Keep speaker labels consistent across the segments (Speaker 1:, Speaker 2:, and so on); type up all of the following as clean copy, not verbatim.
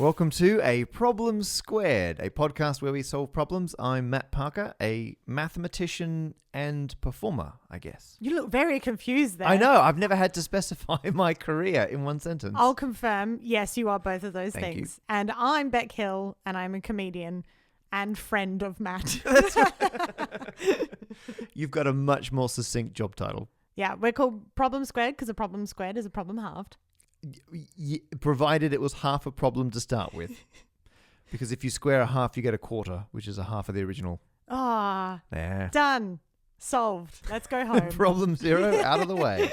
Speaker 1: Welcome to A Problem Squared, a podcast where we solve problems. I'm Matt Parker, a mathematician and performer, I guess.
Speaker 2: You look very confused there.
Speaker 1: I know. I've never had to specify my career in one sentence.
Speaker 2: I'll confirm. Yes, you are both of those
Speaker 1: Thank
Speaker 2: things. And I'm Beck Hill, and I'm a comedian and friend of Matt.
Speaker 1: You've got a much more succinct job title.
Speaker 2: Yeah, we're called Problem Squared because a problem squared is a problem halved.
Speaker 1: Provided it was half a problem to start with. Because if you square a half, you get a quarter, which is a half of the original.
Speaker 2: Ah,
Speaker 1: There.
Speaker 2: done. Solved. Let's go home.
Speaker 1: Problem zero out of the way.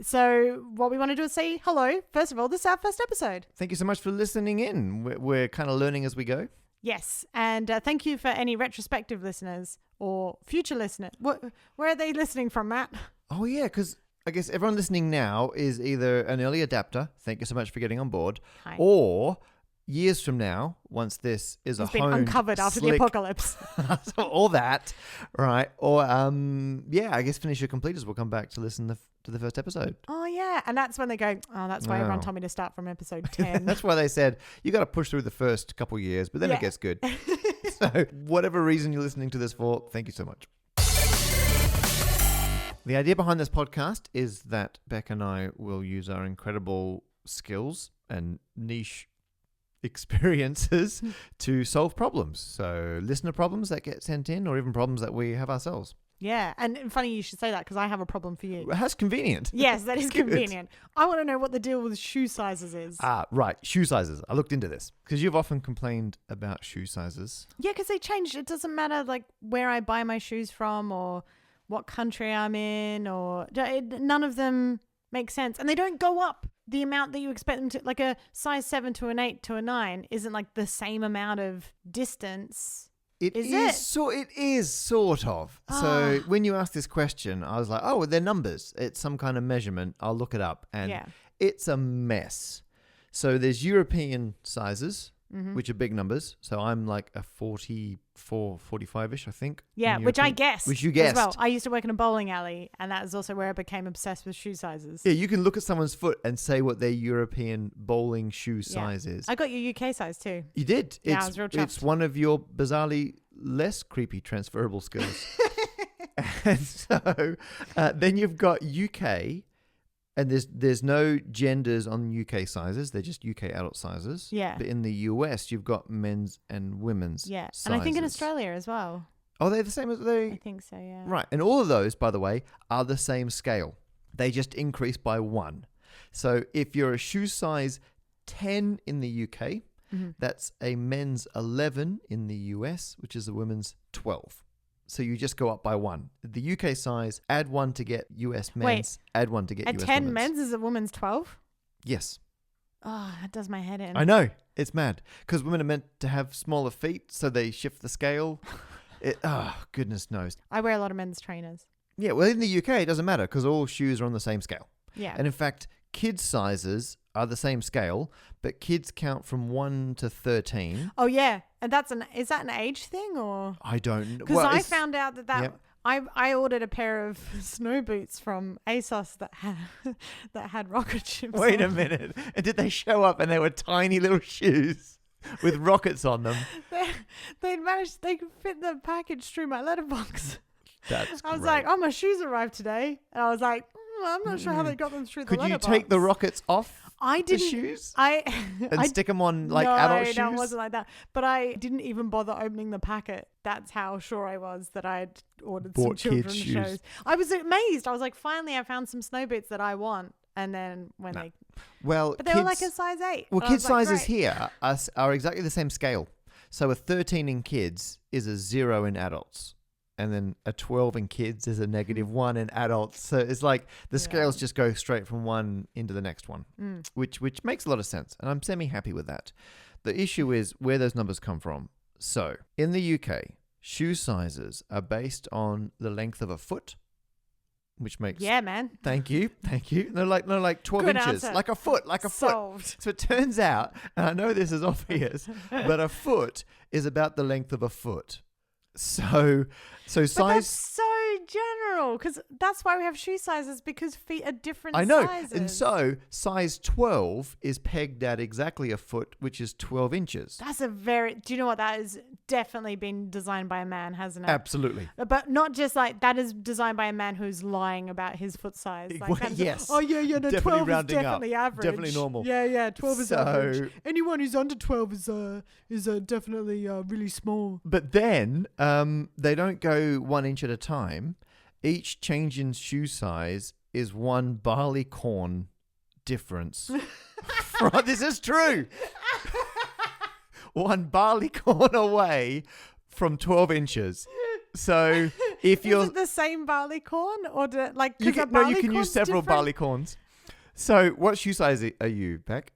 Speaker 2: So what we want to do is say hello. First of all, this is our first episode.
Speaker 1: Thank you so much for listening in. We're kind of learning as we go.
Speaker 2: Yes, and thank you for any retrospective listeners or future listeners. Where are they listening from, Matt?
Speaker 1: Oh, yeah, because I guess everyone listening now is either an early adapter, thank you so much for getting on board,
Speaker 2: Hi.
Speaker 1: or years from now, once this is
Speaker 2: It's
Speaker 1: a
Speaker 2: been
Speaker 1: honed,
Speaker 2: uncovered after the
Speaker 1: slick,
Speaker 2: apocalypse.
Speaker 1: all that, right? Or, I guess Finish Your Completers will come back to listen to the first episode.
Speaker 2: Oh, yeah. And that's when they go, oh, that's why everyone told me to start from episode 10.
Speaker 1: That's why they said, you got to push through the first couple years, but then it gets good. So whatever reason you're listening to this for, thank you so much. The idea behind this podcast is that Beck and I will use our incredible skills and niche experiences to solve problems. So listener problems that get sent in or even problems that we have ourselves.
Speaker 2: Yeah. And funny you should say that because I have a problem for you.
Speaker 1: That's convenient.
Speaker 2: Yes, that is
Speaker 1: Good.
Speaker 2: convenient. I want to know what the deal with shoe sizes is.
Speaker 1: Right. Shoe sizes. I looked into this because you've often complained about shoe sizes.
Speaker 2: Yeah, because they changed. It doesn't matter like where I buy my shoes from or what country I'm in or none of them make sense. And they don't go up the amount that you expect them to. Like a size 7 to an 8 to a 9 isn't like the same amount of distance.
Speaker 1: It is sort of. So when you asked this question, I was like, oh, well, they're numbers. It's some kind of measurement. I'll look it up. And it's a mess. So there's European sizes, which are big numbers. So I'm like a 44, 45-ish, I think.
Speaker 2: Yeah, which I guessed.
Speaker 1: Which you guessed.
Speaker 2: As well. I used to work in a bowling alley, and that is also where I became obsessed with shoe sizes.
Speaker 1: Yeah, you can look at someone's foot and say what their European bowling shoe size is.
Speaker 2: I got your UK size too.
Speaker 1: You did.
Speaker 2: Yeah, I was real chuffed.
Speaker 1: It's one of your bizarrely less creepy transferable skills. And so then you've got UK, and there's no genders on UK sizes. They're just UK adult sizes.
Speaker 2: Yeah.
Speaker 1: But in the US, you've got men's and women's sizes.
Speaker 2: And I think in Australia as well.
Speaker 1: Oh, they're the same as they...
Speaker 2: I think so, yeah.
Speaker 1: Right. And all of those, by the way, are the same scale. They just increase by 1. So if you're a shoe size 10 in the UK, that's a men's 11 in the US, which is a women's 12. So you just go up by 1. The UK size, add 1 to get US men's, add 1 to get US women's.
Speaker 2: At 10 men's is a woman's 12?
Speaker 1: Yes.
Speaker 2: Oh, that does my head in.
Speaker 1: I know. It's mad. Because women are meant to have smaller feet, so they shift the scale. Goodness knows.
Speaker 2: I wear a lot of men's trainers.
Speaker 1: Yeah, well, in the UK, it doesn't matter because all shoes are on the same scale.
Speaker 2: Yeah.
Speaker 1: And in fact, kids' sizes are the same scale, but kids count from 1 to 13.
Speaker 2: Oh, yeah. And is that an age thing or?
Speaker 1: I don't know.
Speaker 2: Because I found out that
Speaker 1: yep.
Speaker 2: I ordered a pair of snow boots from ASOS that had rocket ships.
Speaker 1: Wait
Speaker 2: on.
Speaker 1: a minute. And did they show up and they were tiny little shoes with rockets on them?
Speaker 2: They could fit the package through my letterbox.
Speaker 1: That's
Speaker 2: I was
Speaker 1: great.
Speaker 2: like, oh, my shoes arrived today. And I was like, I'm not sure how they got them through the letterbox.
Speaker 1: Could you take the rockets off
Speaker 2: the
Speaker 1: shoes?
Speaker 2: And
Speaker 1: stick them on like adult shoes?
Speaker 2: No, it wasn't like that. But I didn't even bother opening the packet. That's how sure I was that I'd ordered some children's shoes. I was amazed. I was like, finally, I found some snow boots that I want. And then but they were like a size 8.
Speaker 1: Well, kids' sizes
Speaker 2: great.
Speaker 1: here are exactly the same scale. So a 13 in kids is a 0 in adults. And then a 12 in kids is a -1 in adults. So it's like the scales just go straight from one into the next one, which makes a lot of sense. And I'm semi-happy with that. The issue is where those numbers come from. So in the UK, shoe sizes are based on the length of a foot, which makes...
Speaker 2: Yeah, man.
Speaker 1: Thank you. No, like 12
Speaker 2: Good
Speaker 1: inches.
Speaker 2: answer.
Speaker 1: Like a foot.
Speaker 2: Solved.
Speaker 1: So it turns out, and I know this is obvious, but a foot is about the length of a foot. So size.
Speaker 2: But that's so general, because that's why we have shoe sizes, because feet are different
Speaker 1: I know.
Speaker 2: sizes.
Speaker 1: And so size 12 is pegged at exactly a foot, which is 12 inches.
Speaker 2: That's a very, do you know what? That has definitely been designed by a man, hasn't it?
Speaker 1: Absolutely.
Speaker 2: But not just like, that is designed by a man who's lying about his foot size. Like,
Speaker 1: Well,
Speaker 2: that's-
Speaker 1: yes.
Speaker 2: Oh, yeah, no,
Speaker 1: Definitely
Speaker 2: 12 is
Speaker 1: rounding up.
Speaker 2: definitely average.
Speaker 1: Definitely normal.
Speaker 2: Yeah, 12 is
Speaker 1: So-
Speaker 2: average. Anyone who's under 12 is definitely really small.
Speaker 1: But then they don't go 1 inch at a time. Each change in shoe size is one barley corn difference. This is true. One barley corn away from 12 inches. So if you're...
Speaker 2: Is it the same barley corn? Or
Speaker 1: you can use several barley corns. So what shoe size are you, Beck?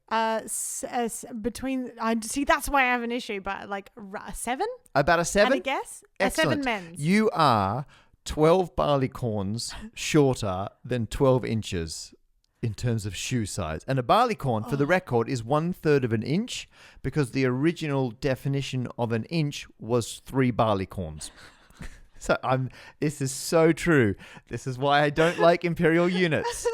Speaker 2: Between, see, that's why I have an issue, but like a 7?
Speaker 1: About a 7?
Speaker 2: Had a guess?
Speaker 1: Excellent.
Speaker 2: A 7 men's.
Speaker 1: You are 12 barley corns shorter than 12 inches in terms of shoe size. And a barley corn, for the record, is 1/3 of an inch, because the original definition of an inch was 3 barley corns. So this is so true. This is why I don't like imperial units.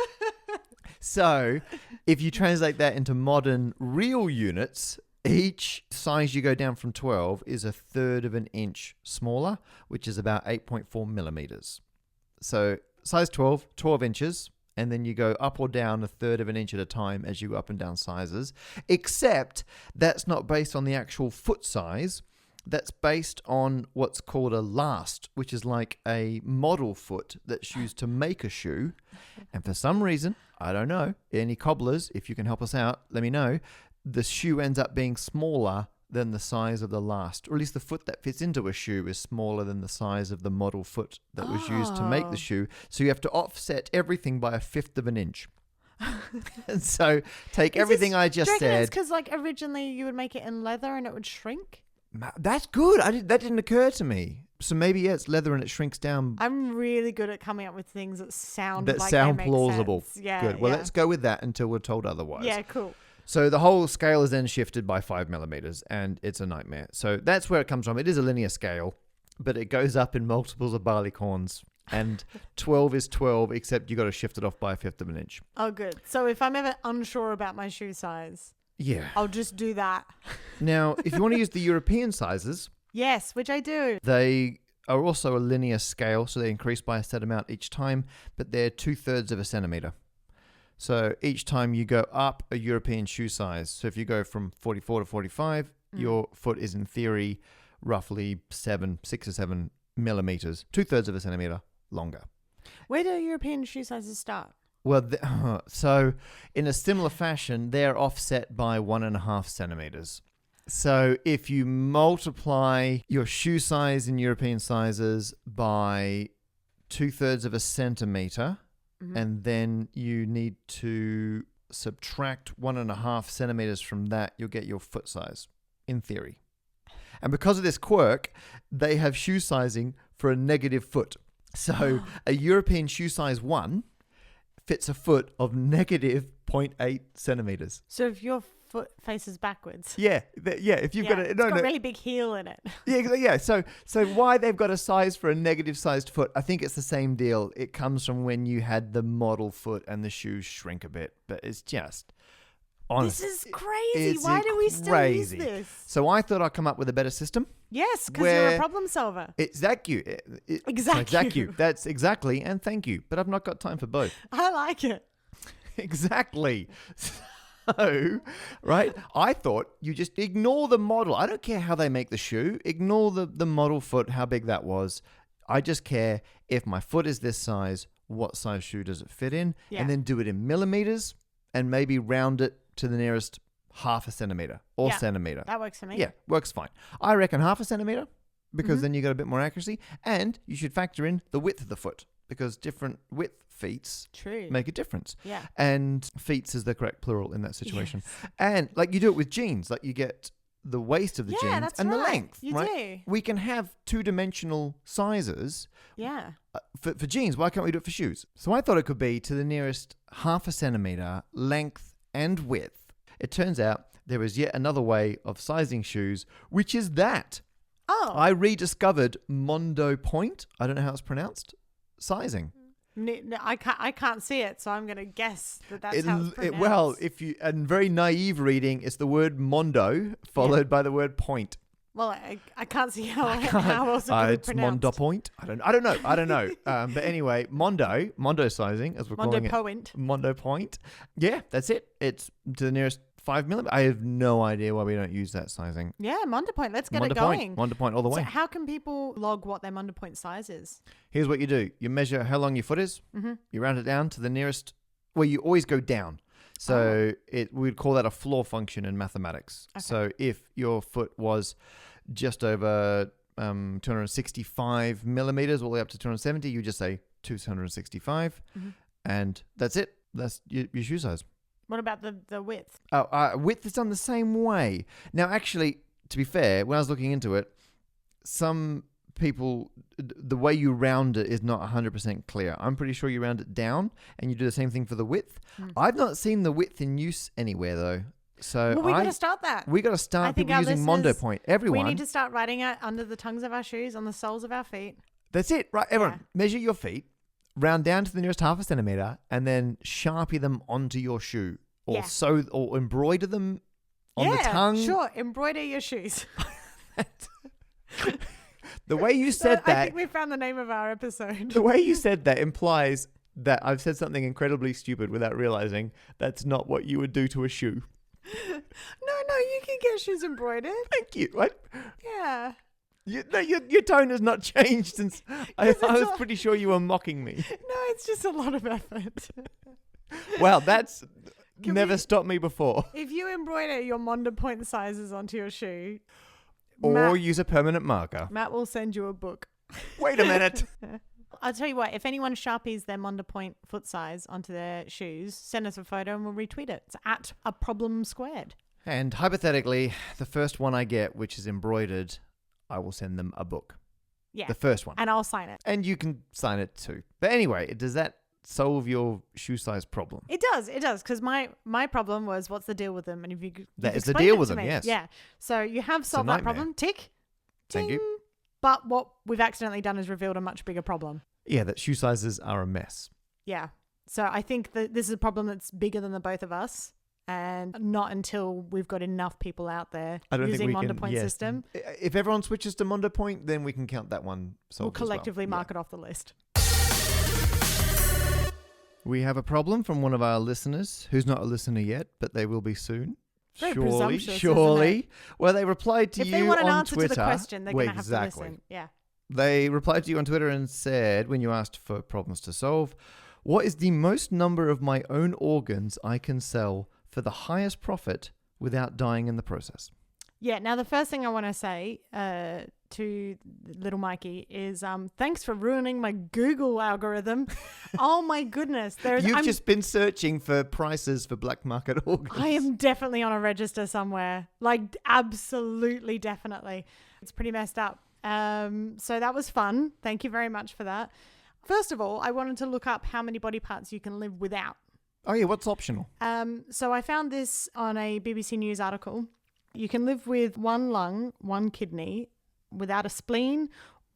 Speaker 1: So if you translate that into modern real units, each size you go down from 12 is 1/3 of an inch smaller, which is about 8.4 millimeters. So size 12, 12 inches, and then you go up or down 1/3 of an inch at a time as you go up and down sizes, except that's not based on the actual foot size. That's based on what's called a last, which is like a model foot that's used to make a shoe. And for some reason, I don't know, any cobblers, if you can help us out, let me know, the shoe ends up being smaller than the size of the last, or at least the foot that fits into a shoe is smaller than the size of the model foot that was used to make the shoe. So you have to offset everything by 1/5 of an inch. And so take everything I just said.
Speaker 2: It's because like originally you would make it in leather and it would shrink.
Speaker 1: That's good. That didn't occur to me. So maybe it's leather and it shrinks down.
Speaker 2: I'm really good at coming up with things that sound they make
Speaker 1: plausible.
Speaker 2: sense. Yeah.
Speaker 1: Good. Well,
Speaker 2: yeah.
Speaker 1: let's go with that until we're told otherwise.
Speaker 2: Yeah, cool.
Speaker 1: So the whole scale is then shifted by 5 millimeters, and it's a nightmare. So that's where it comes from. It is a linear scale, but it goes up in multiples of barley corns. And 12 is 12, except you got to shift it off by 1/5 of an inch.
Speaker 2: Oh, good. So if I'm ever unsure about my shoe size,
Speaker 1: yeah,
Speaker 2: I'll just do that.
Speaker 1: Now, if you want to use the European sizes,
Speaker 2: Yes, which I do.
Speaker 1: they are also a linear scale, so they increase by a set amount each time, but they're 2/3 of a centimeter. So each time you go up a European shoe size, so if you go from 44 to 45, your foot is in theory roughly 6 or 7 millimeters, 2/3 of a centimeter longer.
Speaker 2: Where do European shoe sizes start?
Speaker 1: Well, so in a similar fashion, they're offset by 1.5 centimeters. So if you multiply your shoe size in European sizes by 2/3 of a centimeter, and then you need to subtract 1.5 centimeters from that, you'll get your foot size, in theory. And because of this quirk, they have shoe sizing for a negative foot. So a European shoe size 1 fits a foot of negative 0.8 centimeters.
Speaker 2: So if your foot faces backwards.
Speaker 1: Yeah. If you've got a...
Speaker 2: It's got a really big heel in it.
Speaker 1: Yeah. So why they've got a size for a negative sized foot, I think it's the same deal. It comes from when you had the model foot and the shoes shrink a bit. But it's just... Honestly,
Speaker 2: this is crazy. Why do we still use this?
Speaker 1: So I thought I'd come up with a better system.
Speaker 2: Yes, because you're a problem solver.
Speaker 1: Exactly. That's exactly, and thank you. But I've not got time for both.
Speaker 2: I like it.
Speaker 1: Exactly. So, right, I thought you just ignore the model. I don't care how they make the shoe. Ignore the model foot, how big that was. I just care if my foot is this size, what size shoe does it fit in?
Speaker 2: Yeah.
Speaker 1: And then do it in millimeters and maybe round it to the nearest 0.5 centimeter or centimeter.
Speaker 2: That works for me.
Speaker 1: Yeah, works fine. I reckon 0.5 centimeter because then you got a bit more accuracy. And you should factor in the width of the foot because different width feet make a difference.
Speaker 2: Yeah.
Speaker 1: And feet is the correct plural in that situation.
Speaker 2: Yes.
Speaker 1: And like you do it with jeans, like you get the waist of the jeans
Speaker 2: that's
Speaker 1: and the
Speaker 2: right.
Speaker 1: length.
Speaker 2: You
Speaker 1: right?
Speaker 2: do.
Speaker 1: We can have 2-dimensional sizes.
Speaker 2: Yeah.
Speaker 1: For jeans, why can't we do it for shoes? So I thought it could be to the nearest 0.5 centimeter length and width. It turns out there is yet another way of sizing shoes, which is that.
Speaker 2: Oh.
Speaker 1: I rediscovered Mondo Point. I don't know how it's pronounced. sizing.
Speaker 2: I can't see it, so I'm going to guess that's how it's pronounced.
Speaker 1: Well, if you and very naive reading, it's the word mondo followed by the word point.
Speaker 2: Well, I can't see how else it could be
Speaker 1: It's
Speaker 2: pronounced.
Speaker 1: mondo point. I don't know. But anyway, mondo sizing, as we're calling it.
Speaker 2: Point.
Speaker 1: Mondo point. Yeah, that's it. It's to the nearest 5 millimeter. I have no idea why we don't use that sizing.
Speaker 2: Yeah, Mondo point. Let's get it
Speaker 1: Mondo
Speaker 2: going.
Speaker 1: point. Mondo point all the way.
Speaker 2: So how can people log what their Mondo point size is?
Speaker 1: Here's what you do. You measure how long your foot is.
Speaker 2: Mm-hmm.
Speaker 1: You round it down to the nearest. Well, you always go down. So we'd call that a floor function in mathematics.
Speaker 2: Okay.
Speaker 1: So if your foot was just over 265 millimeters all the way up to 270, you just say 265, and that's it. That's your shoe size.
Speaker 2: What about the width?
Speaker 1: Width is done the same way. Now, actually, to be fair, when I was looking into it, some people, the way you round it is not 100% clear. I'm pretty sure you round it down and you do the same thing for the width. I've not seen the width in use anywhere, though. So
Speaker 2: we got to start that.
Speaker 1: We got to start people using Mondo point. Everyone.
Speaker 2: We need to start writing it under the tongues of our shoes, on the soles of our feet.
Speaker 1: That's it, right? Everyone, measure your feet, round down to the nearest half a centimeter, and then Sharpie them onto your shoe, or sew or embroider them on the tongue.
Speaker 2: Sure, embroider your shoes.
Speaker 1: The way you said that,
Speaker 2: I think we found the name of our episode.
Speaker 1: The way you said that implies that I've said something incredibly stupid without realizing that's not what you would do to a shoe.
Speaker 2: No, you can get shoes embroidered.
Speaker 1: Thank you. What?
Speaker 2: Yeah.
Speaker 1: Your tone has not changed since I was pretty sure you were mocking me.
Speaker 2: No, it's just a lot of effort.
Speaker 1: Well, that's never stopped me before.
Speaker 2: If you embroider your Mondo point sizes onto your shoe,
Speaker 1: or use a permanent marker,
Speaker 2: Matt will send you a book.
Speaker 1: Wait a minute.
Speaker 2: I'll tell you what, if anyone Sharpies their Mondo point foot size onto their shoes, send us a photo and we'll retweet it. It's at a problem squared.
Speaker 1: And hypothetically, the first one I get, which is embroidered, I will send them a book.
Speaker 2: Yeah.
Speaker 1: The first one.
Speaker 2: And I'll sign it.
Speaker 1: And you can sign it too. But anyway, does that solve your shoe size problem?
Speaker 2: It does. Because my problem was, what's the deal with them? And if you
Speaker 1: that is the deal with them, yes.
Speaker 2: Yeah. So you have solved that problem. Tick.
Speaker 1: Thank you.
Speaker 2: But what we've accidentally done is revealed a much bigger problem.
Speaker 1: Yeah, that shoe sizes are a mess.
Speaker 2: Yeah. So I think that this is a problem that's bigger than the both of us. And not until we've got enough people out there using Mondo Point system.
Speaker 1: If everyone switches to Mondo Point, then we can count that one solved.
Speaker 2: We'll collectively mark it off the list.
Speaker 1: We have a problem from one of our listeners, who's not a listener yet, but they will be soon.
Speaker 2: Very presumptuous,
Speaker 1: surely.
Speaker 2: Isn't it?
Speaker 1: Well, they replied to you on Twitter.
Speaker 2: If they want an answer to the question, they're going to have to listen. Yeah.
Speaker 1: They replied to you on Twitter and said, when you asked for problems to solve, what is the most number of my own organs I can sell for the highest profit without dying in the process?
Speaker 2: Yeah. Now, the first thing I want to say to little Mikey is thanks for ruining my Google algorithm. Oh, my goodness.
Speaker 1: You've just been searching for prices for black market organs.
Speaker 2: I am definitely on a register somewhere. Like, absolutely, definitely. It's pretty messed up. So that was fun. Thank you very much for that. First of all, I wanted to look up how many body parts you can live without.
Speaker 1: Oh, yeah. What's optional?
Speaker 2: So I found this on a BBC News article. You can live with one lung, one kidney, without a spleen,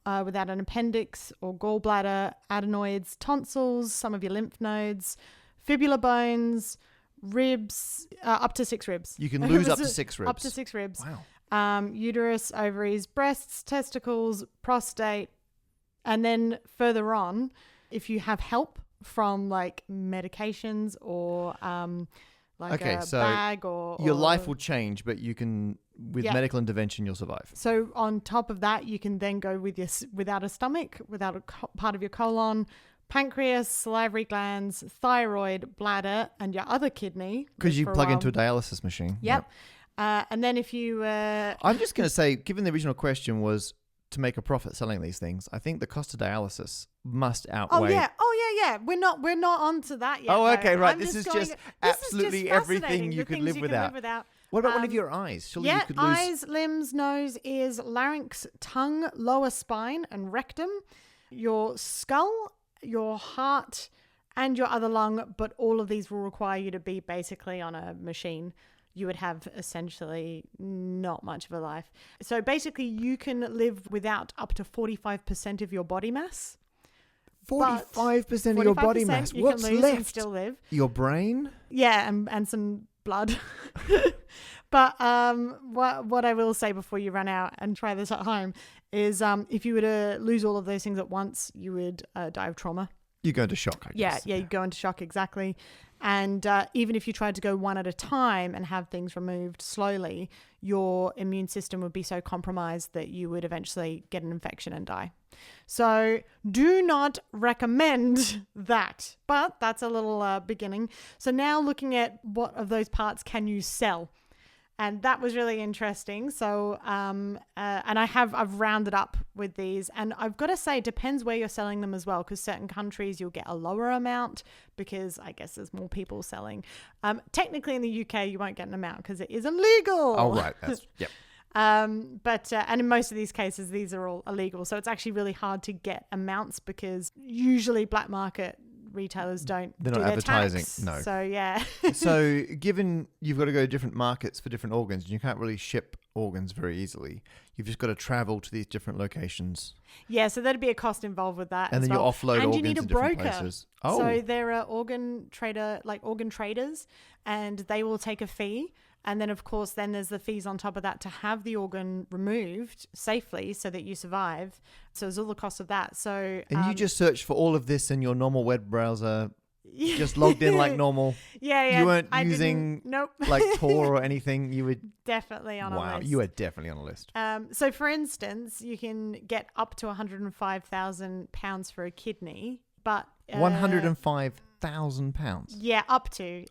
Speaker 2: without an appendix or gallbladder, adenoids, tonsils, some of your lymph nodes, fibula bones, ribs, up to 6 ribs.
Speaker 1: You can lose up to 6 ribs.
Speaker 2: Up to 6 ribs.
Speaker 1: Wow.
Speaker 2: Uterus, ovaries, breasts, testicles, prostate. And then further on, if you have help from like medications or bag or
Speaker 1: your life will change, but you can, with medical intervention, you'll survive.
Speaker 2: So on top of that, you can then go with without a stomach, without a part of your colon, pancreas, salivary glands, thyroid, bladder, and your other kidney.
Speaker 1: Because you plug into a dialysis machine.
Speaker 2: Yep. And then if you...
Speaker 1: I'm just going to say, given the original question was to make a profit selling these things, I think the cost of dialysis must outweigh...
Speaker 2: Oh, yeah. We're not onto that yet.
Speaker 1: Oh, okay,
Speaker 2: though.
Speaker 1: right. This is just absolutely everything you could live without. What about one of your eyes? Surely you could lose...
Speaker 2: eyes, limbs, nose, ears, larynx, tongue, lower spine, and rectum. Your skull, your heart, and your other lung, but all of these will require you to be basically on a machine. You would have essentially not much of a life. So basically you can live without up to 45% of your body mass.
Speaker 1: 45% of your body
Speaker 2: 45%
Speaker 1: mass.
Speaker 2: you
Speaker 1: What's
Speaker 2: can lose
Speaker 1: left?
Speaker 2: and still live.
Speaker 1: Your brain?
Speaker 2: Yeah, and some blood. But what I will say before you run out and try this at home is if you were to lose all of those things at once, you would die of trauma.
Speaker 1: You go into shock, I guess.
Speaker 2: Yeah, you go into shock, exactly. And even if you tried to go one at a time and have things removed slowly, your immune system would be so compromised that you would eventually get an infection and die. So do not recommend that. But that's a little beginning. So now looking at what of those parts can you sell? And that was really interesting. So, and I've rounded up with these, and I've got to say, it depends where you're selling them as well, because certain countries you'll get a lower amount because I guess there's more people selling. Technically in the UK, you won't get an amount because it is illegal.
Speaker 1: Oh, right. That's, yep.
Speaker 2: But in most of these cases, these are all illegal. So it's actually really hard to get amounts because usually black market retailers they're not do
Speaker 1: advertising.
Speaker 2: Tax.
Speaker 1: No.
Speaker 2: So yeah.
Speaker 1: So given you've got to go to different markets for different organs, and you can't really ship organs very easily, you've just got to travel to these different locations.
Speaker 2: Yeah, so there'd be a cost involved with that.
Speaker 1: And then you offload
Speaker 2: and
Speaker 1: organs
Speaker 2: you need a
Speaker 1: in different
Speaker 2: broker.
Speaker 1: places. Oh.
Speaker 2: So there are organ traders, and they will take a fee. And then, of course, then there's the fees on top of that to have the organ removed safely so that you survive. So there's all the cost of that. So
Speaker 1: and you just searched for all of this in your normal web browser, just logged in like normal.
Speaker 2: Yeah.
Speaker 1: You weren't using like Tor or anything. You were
Speaker 2: definitely on a list.
Speaker 1: Wow, you were definitely on a list.
Speaker 2: So, for instance, you can get up to £105,000 for a kidney, but
Speaker 1: £105,000.
Speaker 2: Yeah, up to.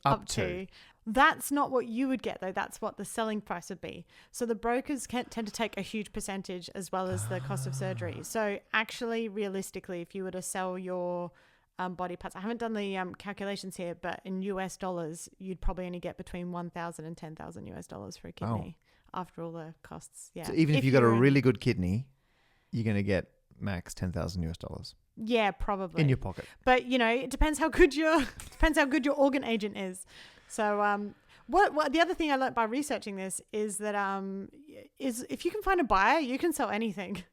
Speaker 2: That's not what you would get, though. That's what the selling price would be. So the brokers tend to take a huge percentage as well as the cost of surgery. So actually, realistically, if you were to sell your body parts, I haven't done the calculations here, but in US dollars, you'd probably only get between $1,000 and $10,000 US dollars for a kidney after all the costs. Yeah.
Speaker 1: So even if you got a really good kidney, you're going to get max $10,000 US dollars.
Speaker 2: Yeah, probably
Speaker 1: in your pocket.
Speaker 2: But it depends how good your organ agent is. So what the other thing I learned by researching this is that is if you can find a buyer, you can sell anything.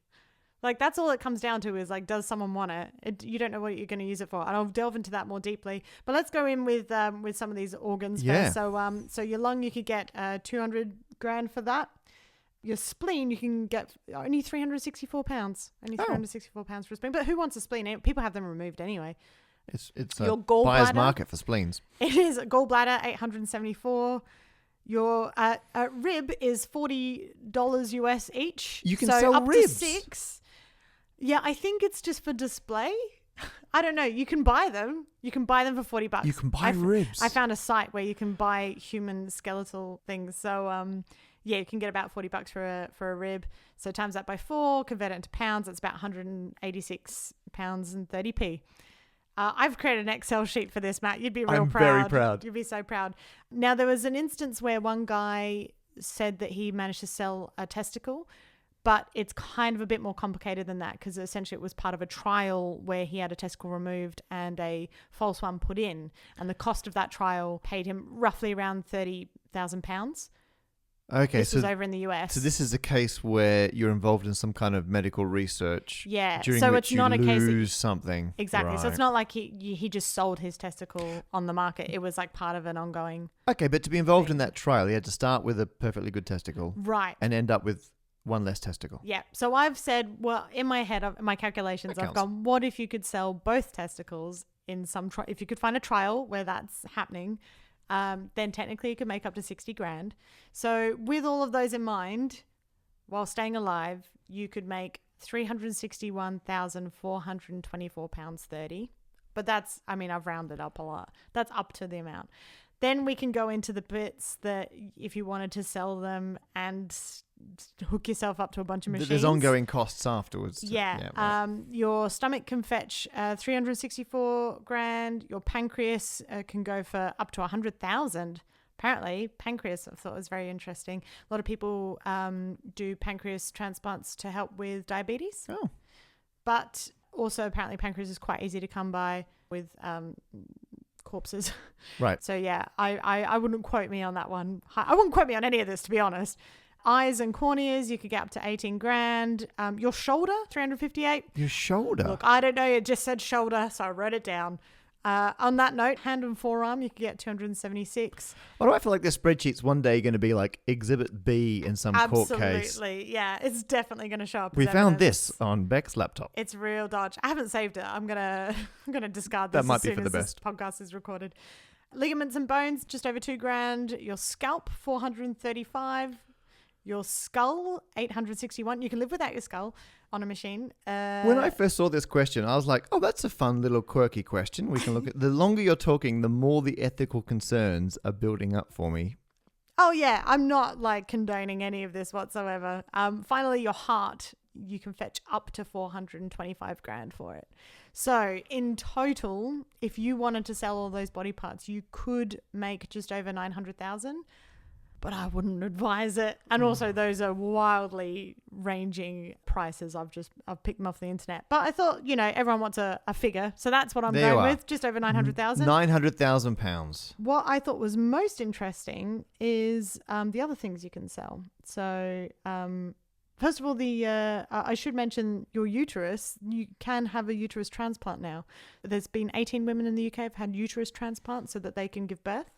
Speaker 2: Like that's all it comes down to is like, does someone want it? You don't know what you're going to use it for. And I'll delve into that more deeply. But let's go in with some of these organs first. So your lung, you could get $200,000 for that. Your spleen, you can get only £364. Only £364 for a spleen. But who wants a spleen? People have them removed anyway.
Speaker 1: It's
Speaker 2: your
Speaker 1: a buyer's
Speaker 2: gallbladder
Speaker 1: market for spleens.
Speaker 2: It is. Gallbladder, $874. Your rib is $40 US each.
Speaker 1: You can
Speaker 2: so
Speaker 1: sell
Speaker 2: up
Speaker 1: ribs.
Speaker 2: To 6. Yeah, I think it's just for display. I don't know. You can buy them. You can buy them for $40.
Speaker 1: You can buy ribs.
Speaker 2: I found a site where you can buy human skeletal things. So yeah, you can get about $40 for a rib. So times that by 4, convert it into pounds. That's about £186.30p. I've created an Excel sheet for this, Matt. You'd be real proud.
Speaker 1: I'm very proud.
Speaker 2: You'd be so proud. Now, there was an instance where one guy said that he managed to sell a testicle, but it's kind of a bit more complicated than that because essentially it was part of a trial where he had a testicle removed and a false one put in. And the cost of that trial paid him roughly around £30,000.
Speaker 1: Okay,
Speaker 2: this was over in the US.
Speaker 1: So this is a case where you're involved in some kind of medical research.
Speaker 2: Yeah,
Speaker 1: during
Speaker 2: so
Speaker 1: which
Speaker 2: it's not
Speaker 1: you
Speaker 2: a case
Speaker 1: lose something.
Speaker 2: Exactly.
Speaker 1: Right.
Speaker 2: So it's not like he just sold his testicle on the market. It was like part of an ongoing.
Speaker 1: Okay, but to be involved in that trial, he had to start with a perfectly good testicle,
Speaker 2: right,
Speaker 1: and end up with one less testicle.
Speaker 2: Yeah. So I've said, well, in my head, my calculations, I've gone, what if you could sell both testicles in some if you could find a trial where that's happening. Then technically you could make up to $60,000. So with all of those in mind, while staying alive, you could make £361,424.30. But that's, I've rounded up a lot. That's up to the amount. Then we can go into the bits that if you wanted to sell them and hook yourself up to a bunch of machines.
Speaker 1: There's ongoing costs afterwards.
Speaker 2: Right. Your stomach can fetch $364,000. Your pancreas can go for up to $100,000. Apparently, pancreas I thought was very interesting. A lot of people do pancreas transplants to help with diabetes.
Speaker 1: Oh.
Speaker 2: But also apparently pancreas is quite easy to come by with corpses.
Speaker 1: Right.
Speaker 2: So yeah, I wouldn't quote me on that one. I wouldn't quote me on any of this, to be honest. Eyes and corneas, you could get up to 18 grand. Your shoulder, 358.
Speaker 1: Your shoulder?
Speaker 2: Look, I don't know. It just said shoulder, so I wrote it down. On that note, hand and forearm, you could get 276.
Speaker 1: Why do I feel like this spreadsheet's one day going to be like Exhibit B in some court case?
Speaker 2: Absolutely. Yeah, it's definitely going to show up.
Speaker 1: We
Speaker 2: as
Speaker 1: found
Speaker 2: evidence.
Speaker 1: this on Beck's laptop.
Speaker 2: It's real dodge. I haven't saved it. I'm gonna discard this.
Speaker 1: That might
Speaker 2: as
Speaker 1: be
Speaker 2: soon
Speaker 1: for the
Speaker 2: as this
Speaker 1: best.
Speaker 2: podcast is recorded. Ligaments and bones, just over 2 grand. Your scalp, 435. Your skull, 861. You can live without your skull on a machine.
Speaker 1: When I first saw this question, I was like, oh, that's a fun little quirky question. We can look at. The longer you're talking, the more the ethical concerns are building up for me.
Speaker 2: Oh, yeah. I'm not like condoning any of this whatsoever. Finally, your heart, you can fetch up to 425 grand for it. So in total, if you wanted to sell all those body parts, you could make just over 900,000. But I wouldn't advise it. And also those are wildly ranging prices. I've picked them off the internet. But I thought, everyone wants a figure. So that's what I'm
Speaker 1: There you
Speaker 2: going
Speaker 1: are.
Speaker 2: with. Just over 900,000.
Speaker 1: £900,000.
Speaker 2: What I thought was most interesting is the other things you can sell. So first of all, I should mention your uterus. You can have a uterus transplant now. There's been 18 women in the UK have had uterus transplants so that they can give birth.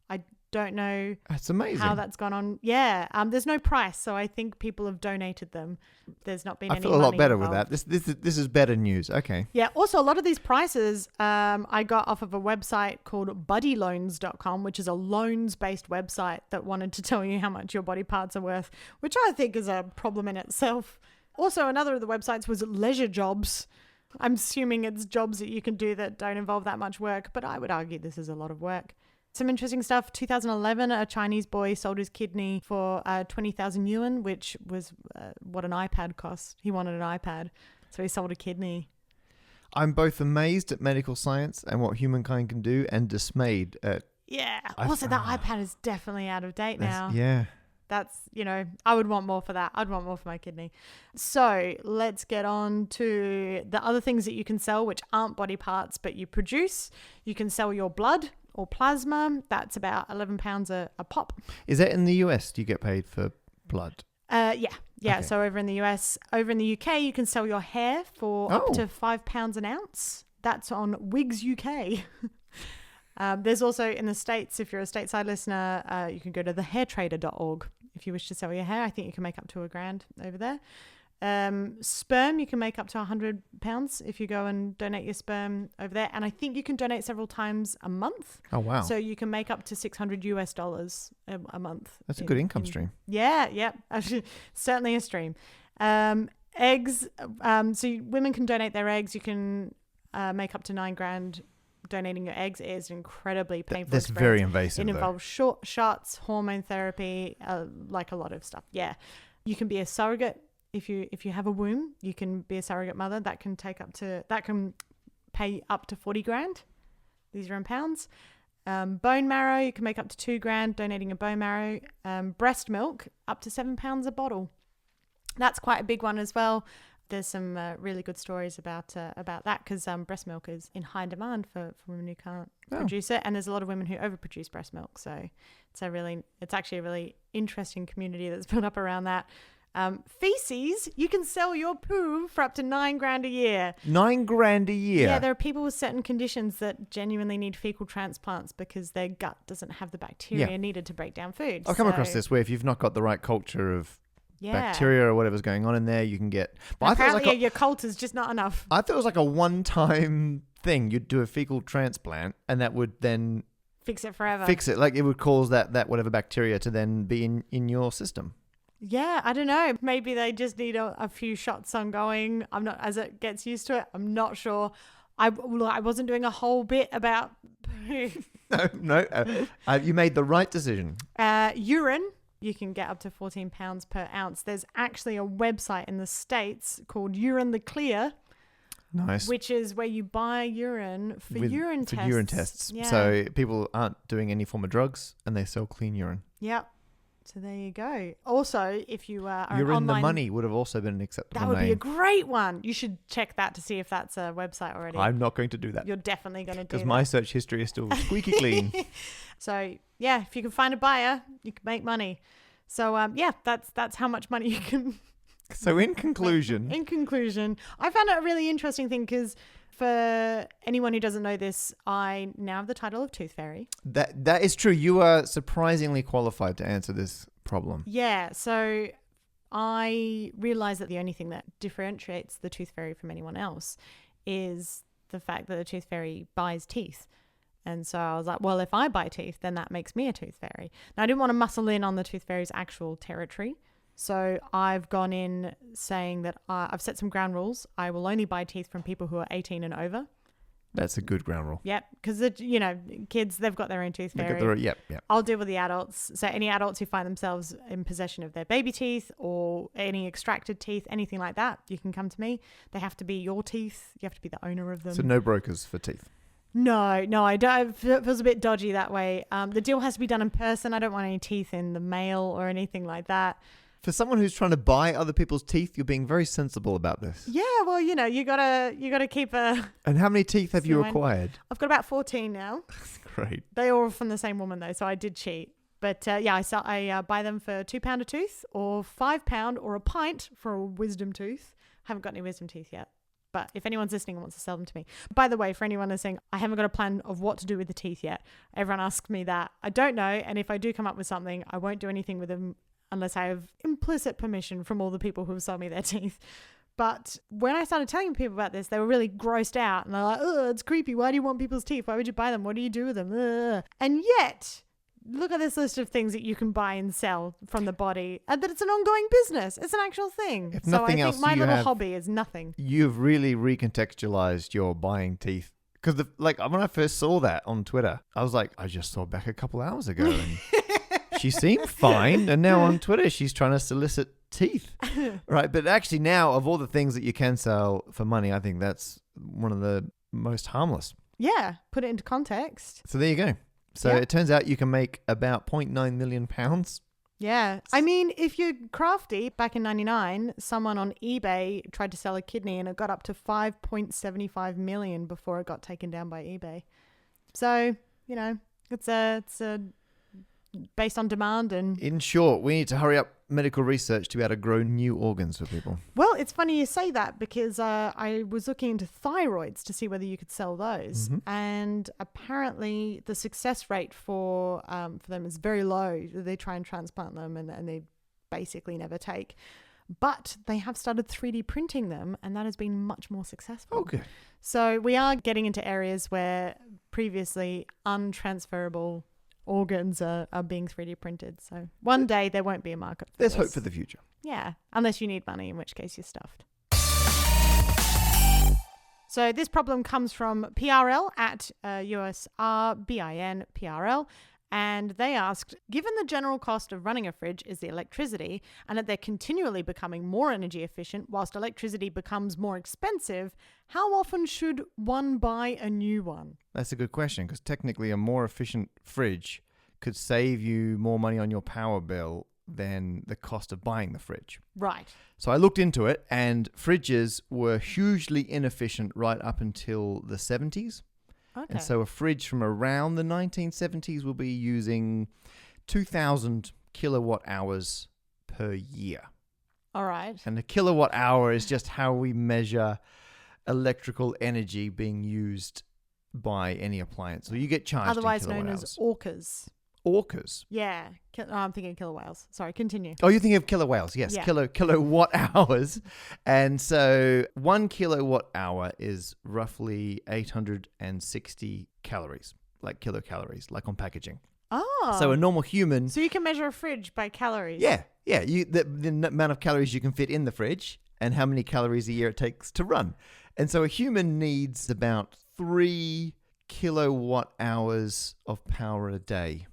Speaker 2: I don't know
Speaker 1: That's amazing.
Speaker 2: how that's gone on. Yeah. There's no price, so I think people have donated them. There's not been
Speaker 1: I
Speaker 2: any
Speaker 1: feel a lot
Speaker 2: money
Speaker 1: better
Speaker 2: involved.
Speaker 1: with that. This is better news. Okay.
Speaker 2: Yeah. Also, a lot of these prices I got off of a website called buddyloans.com, which is a loans-based website that wanted to tell you how much your body parts are worth, which I think is a problem in itself. Also, another of the websites was Leisure Jobs. I'm assuming it's jobs that you can do that don't involve that much work, but I would argue this is a lot of work. Some interesting stuff. 2011, a Chinese boy sold his kidney for 20,000 yuan, which was what an iPad costs. He wanted an iPad, so he sold a kidney.
Speaker 1: I'm both amazed at medical science and what humankind can do and dismayed at...
Speaker 2: Yeah. Also, that iPad is definitely out of date now.
Speaker 1: Yeah.
Speaker 2: That's, I would want more for that. I'd want more for my kidney. So let's get on to the other things that you can sell, which aren't body parts, but you produce. You can sell your blood or plasma. That's about £11 a pop.
Speaker 1: Is that in the US? Do you get paid for blood?
Speaker 2: Yeah.
Speaker 1: Okay.
Speaker 2: So over in the US, over in the UK, you can sell your hair for up to £5 an ounce. That's on Wigs UK. There's also in the States, if you're a stateside listener, you can go to thehairtrader.org if you wish to sell your hair. I think you can make up to £1,000 over there. Sperm, you can make up to £100 if you go and donate your sperm over there. And I think you can donate several times a month.
Speaker 1: Oh, wow.
Speaker 2: So you can make up to $600 a month.
Speaker 1: That's a good income stream.
Speaker 2: Yeah. Certainly a stream. Eggs. So women can donate their eggs. You can make up to £9,000 donating your eggs. It is incredibly painful.
Speaker 1: That's
Speaker 2: experience.
Speaker 1: very invasive.
Speaker 2: It involves short shots, hormone therapy, like a lot of stuff. Yeah. You can be a surrogate. If you have a womb, you can be a surrogate mother. That can pay up to $40,000. These are in pounds. Bone marrow, you can make up to $2,000 donating a bone marrow. Breast milk, up to £7 a bottle. That's quite a big one as well. There's some really good stories about that because breast milk is in high demand for women who can't produce it, and there's a lot of women who overproduce breast milk. So it's actually a really interesting community that's built up around that. Feces, you can sell your poo for up to $9,000 a year.
Speaker 1: $9,000 a year.
Speaker 2: Yeah, there are people with certain conditions that genuinely need fecal transplants because their gut doesn't have the bacteria needed to break down food.
Speaker 1: I've come across this where if you've not got the right culture of
Speaker 2: Yeah.
Speaker 1: bacteria or whatever's going on in there, you can get. But
Speaker 2: Apparently, your cult is just not enough.
Speaker 1: I thought it was like a one-time thing. You'd do a fecal transplant, and that would then
Speaker 2: Fix it forever.
Speaker 1: fix it. Like it would cause that whatever bacteria to then be in your system.
Speaker 2: Yeah, I don't know. Maybe they just need a few shots ongoing. I'm not, as it gets used to it, I'm not sure. I wasn't doing a whole bit about
Speaker 1: No. You made the right decision.
Speaker 2: urine. You can get up to £14 per ounce. There's actually a website in the States called Urine the Clear.
Speaker 1: Nice.
Speaker 2: Which is where you buy urine for urine tests.
Speaker 1: For urine tests.
Speaker 2: Yeah.
Speaker 1: So people aren't doing any form of drugs and they sell clean urine.
Speaker 2: Yep. So there you go. Also, if you are an
Speaker 1: Urine
Speaker 2: online...
Speaker 1: the Money would have also been an acceptable
Speaker 2: That would
Speaker 1: name.
Speaker 2: be a great one. You should check that to see if that's a website already.
Speaker 1: I'm not going to do that.
Speaker 2: You're definitely going to do that.
Speaker 1: Because my search history is still squeaky clean.
Speaker 2: So, yeah, if you can find a buyer, you can make money. So yeah, that's how much money you can.
Speaker 1: So in conclusion,
Speaker 2: I found it a really interesting thing because for anyone who doesn't know this, I now have the title of Tooth Fairy.
Speaker 1: that is true. You are surprisingly qualified to answer this problem.
Speaker 2: Yeah, so I realized that the only thing that differentiates the Tooth Fairy from anyone else is the fact that the Tooth Fairy buys teeth. And so I was like, well, if I buy teeth, then that makes me a Tooth Fairy. Now, I didn't want to muscle in on the Tooth Fairy's actual territory. So I've gone in saying that I've set some ground rules. I will only buy teeth from people who are 18 and over.
Speaker 1: That's a good ground rule.
Speaker 2: Yep, because kids, they've got their own Tooth Fairy.
Speaker 1: Yep.
Speaker 2: I'll deal with the adults. So any adults who find themselves in possession of their baby teeth or any extracted teeth, anything like that, you can come to me. They have to be your teeth. You have to be the owner of them.
Speaker 1: So no brokers for teeth.
Speaker 2: No, I don't. It feels a bit dodgy that way. The deal has to be done in person. I don't want any teeth in the mail or anything like that.
Speaker 1: For someone who's trying to buy other people's teeth, you're being very sensible about this.
Speaker 2: Yeah, well, you gotta keep a.
Speaker 1: And how many teeth have you acquired?
Speaker 2: I've got about 14 now.
Speaker 1: That's great.
Speaker 2: They all from the same woman though, so I did cheat. But yeah, I buy them for £2 a tooth, or £5, or a pint for a wisdom tooth. Haven't got any wisdom teeth yet. But if anyone's listening and wants to sell them to me. By the way, for anyone listening, I haven't got a plan of what to do with the teeth yet. Everyone asks me that. I don't know. And if I do come up with something, I won't do anything with them unless I have implicit permission from all the people who have sold me their teeth. But when I started telling people about this, they were really grossed out. And they're like, oh, it's creepy. Why do you want people's teeth? Why would you buy them? What do you do with them? Ugh. And yet, look at this list of things that you can buy and sell from the body. And that it's an ongoing business. It's an actual thing.
Speaker 1: If
Speaker 2: so
Speaker 1: nothing
Speaker 2: I
Speaker 1: else,
Speaker 2: think my
Speaker 1: you
Speaker 2: little
Speaker 1: have-
Speaker 2: hobby is nothing.
Speaker 1: You've really recontextualized your buying teeth. Because when I first saw that on Twitter, I was like, I just saw Beck a couple hours ago. And she seemed fine. And now on Twitter, she's trying to solicit teeth. Right. But actually now, of all the things that you can sell for money, I think that's one of the most harmless.
Speaker 2: Yeah. Put it into context.
Speaker 1: So there you go. So
Speaker 2: Yeah.
Speaker 1: it turns out you can make about 0.9 million pounds.
Speaker 2: Yeah. I mean, if you're crafty, back in 99, someone on eBay tried to sell a kidney and it got up to 5.75 million before it got taken down by eBay. So, it's a based on demand. And
Speaker 1: In short, we need to hurry up medical research to be able to grow new organs for people.
Speaker 2: well, it's funny you say that because I was looking into thyroids to see whether you could sell those, and apparently the success rate for them is very low. They try and transplant them, and they basically never take. But they have started 3D printing them, and that has been much more successful.
Speaker 1: Okay.
Speaker 2: So we are getting into areas where previously untransferable organs are being 3D printed. So one day there won't be a market for
Speaker 1: There's
Speaker 2: this.
Speaker 1: hope for the future.
Speaker 2: Yeah, unless you need money, in which case you're stuffed. So this problem comes from PRL at USRBIN PRL. And they asked, given the general cost of running a fridge is the electricity and that they're continually becoming more energy efficient whilst electricity becomes more expensive, how often should one buy a new one?
Speaker 1: That's a good question, because technically a more efficient fridge could save you more money on your power bill than the cost of buying the fridge.
Speaker 2: Right.
Speaker 1: So I looked into it, and fridges were hugely inefficient right up until the 70s.
Speaker 2: Okay.
Speaker 1: And so a fridge from around the 1970s will be using 2,000 kilowatt hours per year.
Speaker 2: All right.
Speaker 1: And a kilowatt hour is just how we measure electrical energy being used by any appliance. So you get charged
Speaker 2: Otherwise
Speaker 1: in kilowatt
Speaker 2: known
Speaker 1: hours.
Speaker 2: as orcas.
Speaker 1: Orcas.
Speaker 2: Yeah. I'm thinking killer whales. Sorry, continue.
Speaker 1: Oh, you're thinking of killer whales. Yes,
Speaker 2: Yeah.
Speaker 1: kilowatt hours. And so 1 kilowatt hour is roughly 860 calories, like kilocalories, like on packaging.
Speaker 2: Oh.
Speaker 1: So a normal human...
Speaker 2: So you can measure a fridge by calories.
Speaker 1: Yeah. The amount of calories you can fit in the fridge and how many calories a year it takes to run. And so a human needs about 3 kilowatt hours of power a day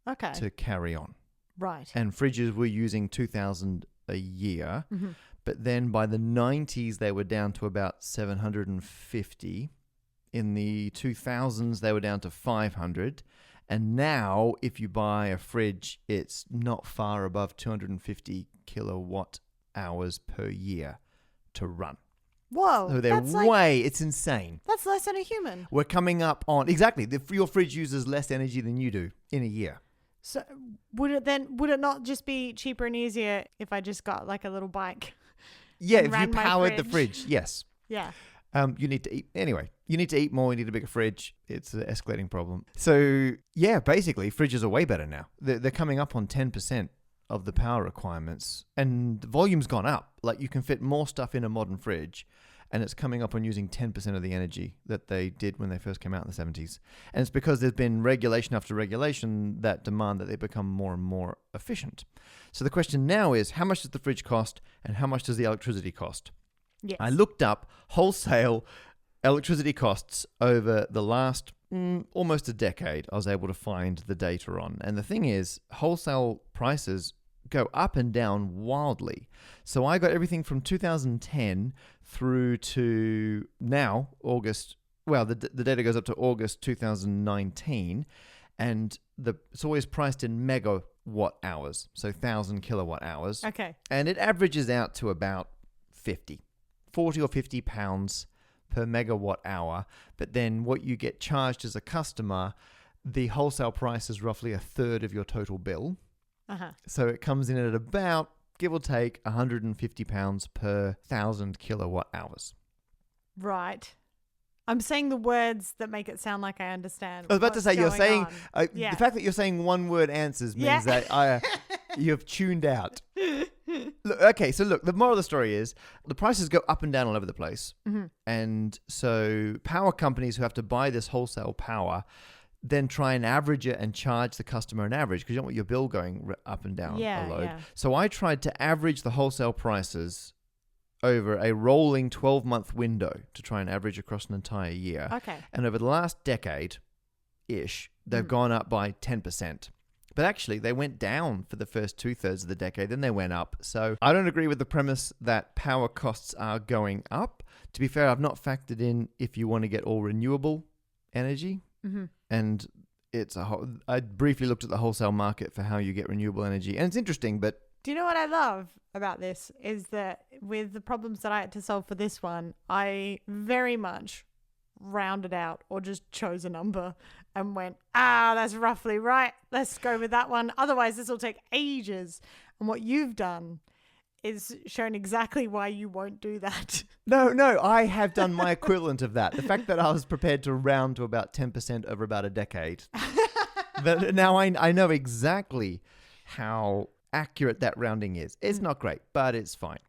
Speaker 2: Okay.
Speaker 1: to carry on.
Speaker 2: Right.
Speaker 1: And fridges were using 2,000 a year.
Speaker 2: Mm-hmm.
Speaker 1: But then by the 90s, they were down to about 750. In the 2000s, they were down to 500. And now, if you buy a fridge, it's not far above 250 kilowatt hours per year to run.
Speaker 2: Whoa.
Speaker 1: So they're it's insane.
Speaker 2: That's less than a human.
Speaker 1: We're coming up on, exactly, your fridge uses less energy than you do in a year.
Speaker 2: So would it not just be cheaper and easier if I just got like a little bike?
Speaker 1: Yeah,
Speaker 2: And
Speaker 1: if you
Speaker 2: ran my
Speaker 1: powered the
Speaker 2: fridge.
Speaker 1: fridge, yes.
Speaker 2: Yeah.
Speaker 1: You need to eat. Anyway, you need to eat more. You need a bigger fridge. It's an escalating problem. So, yeah, basically, fridges are way better now. They're coming up on 10% of the power requirements, and the volume's gone up. Like, you can fit more stuff in a modern fridge, and it's coming up on using 10% of the energy that they did when they first came out in the 70s. And it's because there's been regulation after regulation that demand that they become more and more efficient. So the question now is, how much does the fridge cost, and how much does the electricity cost?
Speaker 2: Yes.
Speaker 1: I looked up wholesale electricity costs over the last almost a decade. I was able to find the data on. And the thing is, wholesale prices go up and down wildly. So I got everything from 2010 through to now, August. Well, the data goes up to August 2019. And it's always priced in megawatt hours. So 1,000 kilowatt hours.
Speaker 2: Okay.
Speaker 1: And it averages out to about 40 or 50 pounds per megawatt hour. But then what you get charged as a customer, the wholesale price is roughly a third of your total bill.
Speaker 2: Uh-huh.
Speaker 1: So it comes in at about, give or take, 150 pounds per 1,000 kilowatt hours.
Speaker 2: Right. I'm saying the words that make it sound like I understand.
Speaker 1: I was about to say, you're saying,
Speaker 2: Yeah.
Speaker 1: the fact that you're saying one word answers means that you've tuned out. Okay, so look, the moral of the story is the prices go up and down all over the place.
Speaker 2: Mm-hmm.
Speaker 1: And so power companies who have to buy this wholesale power then try and average it and charge the customer an average because you don't want your bill going up and down a load.
Speaker 2: Yeah.
Speaker 1: So I tried to average the wholesale prices over a rolling 12-month window to try and average across an entire year.
Speaker 2: Okay.
Speaker 1: And over the last decade-ish, they've gone up by 10%. But actually, they went down for the first 2/3 of the decade, then they went up. So I don't agree with the premise that power costs are going up. To be fair, I've not factored in if you want to get all renewable energy.
Speaker 2: Mm-hmm.
Speaker 1: And I briefly looked at the wholesale market for how you get renewable energy. And it's interesting, but...
Speaker 2: Do you know what I love about this is that with the problems that I had to solve for this one, I very much rounded out or just chose a number and went, that's roughly right. Let's go with that one. Otherwise, this will take ages. And what you've done is shown exactly why you won't do that.
Speaker 1: No, I have done my equivalent of that. The fact that I was prepared to round to about 10% over about a decade. But now I know exactly how accurate that rounding is. It's not great, but it's fine.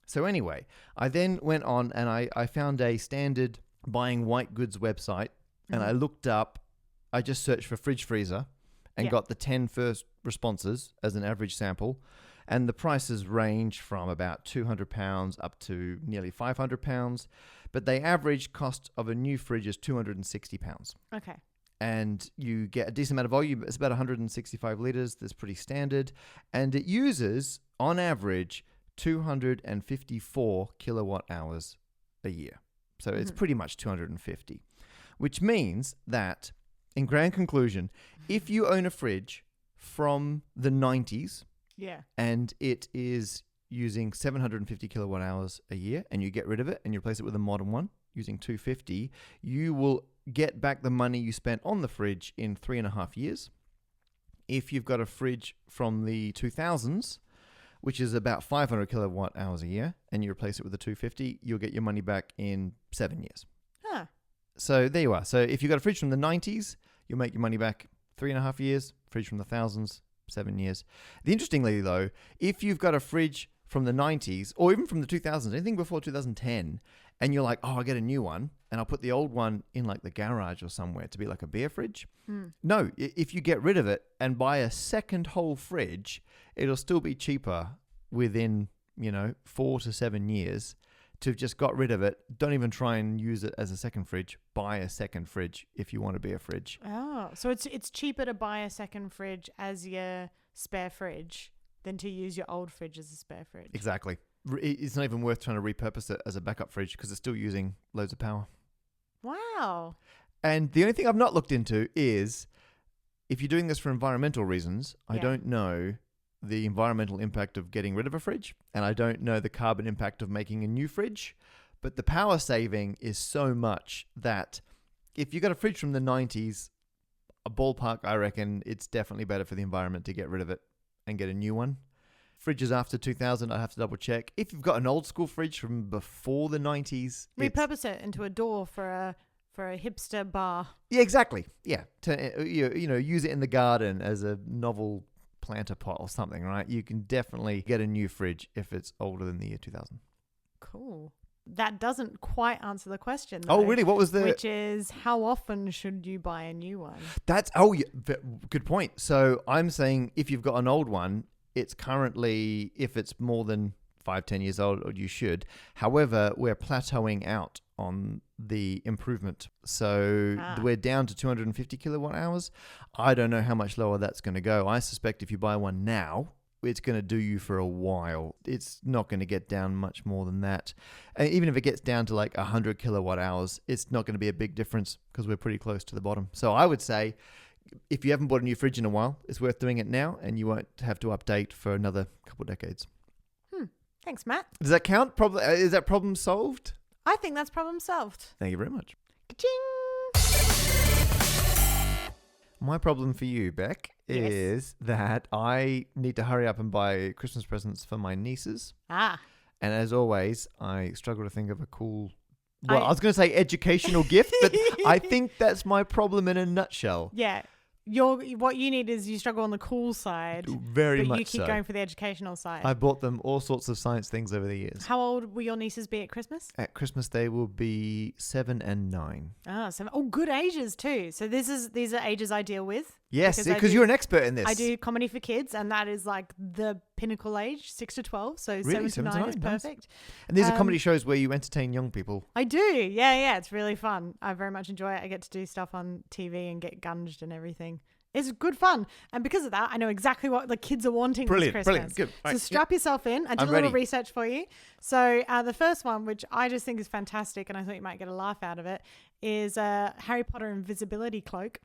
Speaker 1: So anyway, I then went on and I found a standard buying white goods website and I looked up, I just searched for fridge freezer and got the 10 first responses as an average sample. And the prices range from about £200 up to nearly £500. But the average cost of a new fridge is £260.
Speaker 2: Okay.
Speaker 1: And you get a decent amount of volume. It's about 165 litres. That's pretty standard. And it uses, on average, 254 kilowatt hours a year. So it's pretty much 250. Which means that, in grand conclusion, if you own a fridge from the 90s, and it is using 750 kilowatt hours a year, and you get rid of it and you replace it with a modern one using 250, you will get back the money you spent on the fridge in 3.5 years. If you've got a fridge from the 2000s, which is about 500 kilowatt hours a year, and you replace it with a 250, you'll get your money back in 7 years.
Speaker 2: Huh.
Speaker 1: So there you are. So if you've got a fridge from the 90s, you'll make your money back 3.5 years. Fridge from the thousands, 7 years. Interestingly, though, if you've got a fridge from the 90s or even from the 2000s, anything before 2010, and you're like, I'll get a new one and I'll put the old one in like the garage or somewhere to be like a beer fridge. No, if you get rid of it and buy a second whole fridge, it'll still be cheaper within, 4 to 7 years to have just got rid of it. Don't even try and use it as a second fridge. Buy a second fridge if you want to be a fridge.
Speaker 2: Oh, so it's cheaper to buy a second fridge as your spare fridge than to use your old fridge as a spare fridge.
Speaker 1: Exactly. It's not even worth trying to repurpose it as a backup fridge because it's still using loads of power.
Speaker 2: Wow.
Speaker 1: And the only thing I've not looked into is if you're doing this for environmental reasons, I don't know the environmental impact of getting rid of a fridge, and I don't know the carbon impact of making a new fridge, but the power saving is so much that if you got a fridge from the 90s, a ballpark, I reckon it's definitely better for the environment to get rid of it and get a new one. Fridges after 2000, I have to double check. If you've got an old school fridge from before the 90s,
Speaker 2: Repurpose it into a door for a hipster bar.
Speaker 1: Yeah, exactly. Yeah, to use it in the garden as a novel planter pot or something, right? You can definitely get a new fridge if it's older than the year 2000.
Speaker 2: Cool. That doesn't quite answer the question,
Speaker 1: Oh,
Speaker 2: though,
Speaker 1: really? What was the?
Speaker 2: which is, how often should you buy a new one?
Speaker 1: Good point. So I'm saying if you've got an old one, it's currently, if it's more than 5-10 years old, you should. However, we're plateauing out on the improvement. So we're down to 250 kilowatt hours. I don't know how much lower that's going to go. I suspect if you buy one now, it's going to do you for a while. It's not going to get down much more than that. And even if it gets down to like 100 kilowatt hours, it's not going to be a big difference because we're pretty close to the bottom. So I would say if you haven't bought a new fridge in a while, it's worth doing it now, and you won't have to update for another couple of decades.
Speaker 2: Thanks, Matt.
Speaker 1: Does that count? Is that problem solved?
Speaker 2: I think that's problem solved.
Speaker 1: Thank you very much.
Speaker 2: Ka-ching!
Speaker 1: My problem for you, Beck, is that I need to hurry up and buy Christmas presents for my nieces. And as always, I struggle to think of a cool... Well, I was going to say educational gift, but I think that's my problem in a nutshell.
Speaker 2: Yeah. What you need is you struggle on the cool side.
Speaker 1: Very much so.
Speaker 2: But you keep going for the educational side.
Speaker 1: I bought them all sorts of science things over the years.
Speaker 2: How old will your nieces be at Christmas?
Speaker 1: At Christmas, they will be 7 and 9.
Speaker 2: Good ages too. So these are ages I deal with.
Speaker 1: Yes, because you're an expert in this.
Speaker 2: I do comedy for kids, and that is like the pinnacle age, 6 to 12. So
Speaker 1: really?
Speaker 2: 7 to 9 is
Speaker 1: nice.
Speaker 2: perfect.
Speaker 1: And these are comedy shows where you entertain young people.
Speaker 2: I do. Yeah. It's really fun. I very much enjoy it. I get to do stuff on TV and get gunged and everything. It's good fun. And because of that, I know exactly what the kids are wanting this Christmas.
Speaker 1: Brilliant. Good.
Speaker 2: So strap yourself in. I did a little research for you. So the first one, which I just think is fantastic, and I thought you might get a laugh out of it, is a Harry Potter invisibility cloak.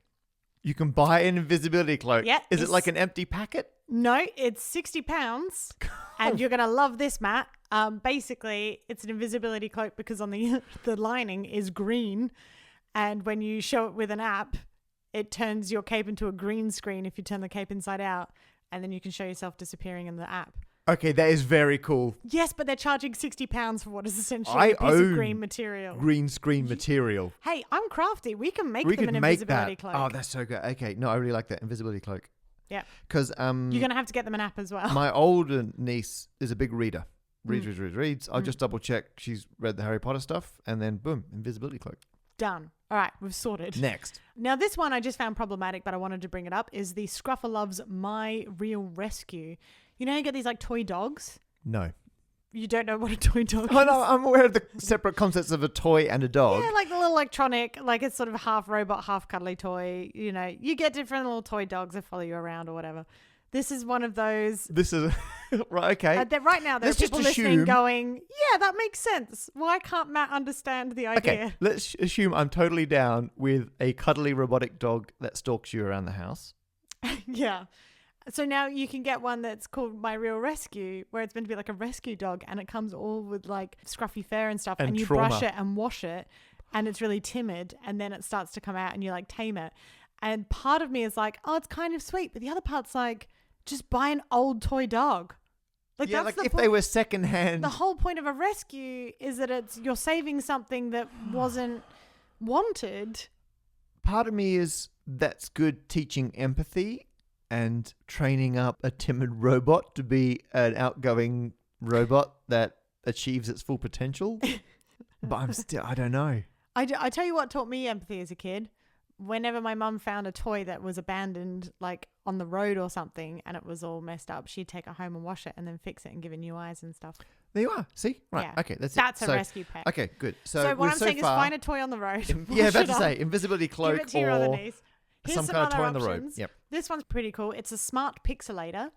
Speaker 1: You can buy an invisibility cloak.
Speaker 2: Yeah.
Speaker 1: Is it like an empty packet?
Speaker 2: No, it's £60. And you're going to love this, Matt. Basically, it's an invisibility cloak because on the lining is green. And when you show it with an app, it turns your cape into a green screen if you turn the cape inside out, and then you can show yourself disappearing in the app.
Speaker 1: Okay, that is very cool.
Speaker 2: Yes, but they're charging £60 for what is essentially a piece of green material.
Speaker 1: Green screen material.
Speaker 2: Hey, I'm crafty. We can make them an invisibility cloak.
Speaker 1: Oh, that's so good. Okay, no, I really like that invisibility cloak.
Speaker 2: Yeah.
Speaker 1: Because
Speaker 2: you're going to have to get them an app as well.
Speaker 1: My older niece is a big reader. Reads. I'll just double check she's read the Harry Potter stuff, and then boom, invisibility cloak.
Speaker 2: Done. All right, we've sorted.
Speaker 1: Next.
Speaker 2: Now, this one I just found problematic, but I wanted to bring it up, is the Scruffalove's My Real Rescue. You know, you get these like toy dogs?
Speaker 1: No.
Speaker 2: You don't know what a toy dog is?
Speaker 1: Oh, no, I'm aware of the separate concepts of a toy and a dog.
Speaker 2: Yeah, like the little electronic, like it's sort of half robot, half cuddly toy. You know, you get different little toy dogs that follow you around or whatever. This is one of those.
Speaker 1: This is right. Okay.
Speaker 2: Right now, there are people listening going, "Yeah, that makes sense. Why can't Matt understand the idea?"
Speaker 1: Okay, let's assume I'm totally down with a cuddly robotic dog that stalks you around the house.
Speaker 2: Yeah. So now you can get one that's called My Real Rescue, where it's meant to be like a rescue dog, and it comes all with like scruffy fur and stuff, and you brush it and wash it, and it's really timid, and then it starts to come out, and you like tame it. And part of me is like, "Oh, it's kind of sweet," but the other part's like, just buy an old toy dog.
Speaker 1: Like, yeah, that's like if they were secondhand.
Speaker 2: The whole point of a rescue is that you're saving something that wasn't wanted.
Speaker 1: Part of me is that's good teaching empathy and training up a timid robot to be an outgoing robot that achieves its full potential. But I don't know.
Speaker 2: I tell you what taught me empathy as a kid. Whenever my mum found a toy that was abandoned, like on the road or something, and it was all messed up, she'd take it home and wash it and then fix it and give it new eyes and stuff.
Speaker 1: There you are. See? Right.
Speaker 2: Yeah.
Speaker 1: Okay. That's
Speaker 2: a rescue pet.
Speaker 1: Okay, good. So
Speaker 2: what I'm saying is find a toy on the road.
Speaker 1: Yeah, about to say invisibility cloak
Speaker 2: give it to your other niece. Here's
Speaker 1: some kind of toy
Speaker 2: options.
Speaker 1: on the road. Yep.
Speaker 2: This one's pretty cool. It's a smart pixelator.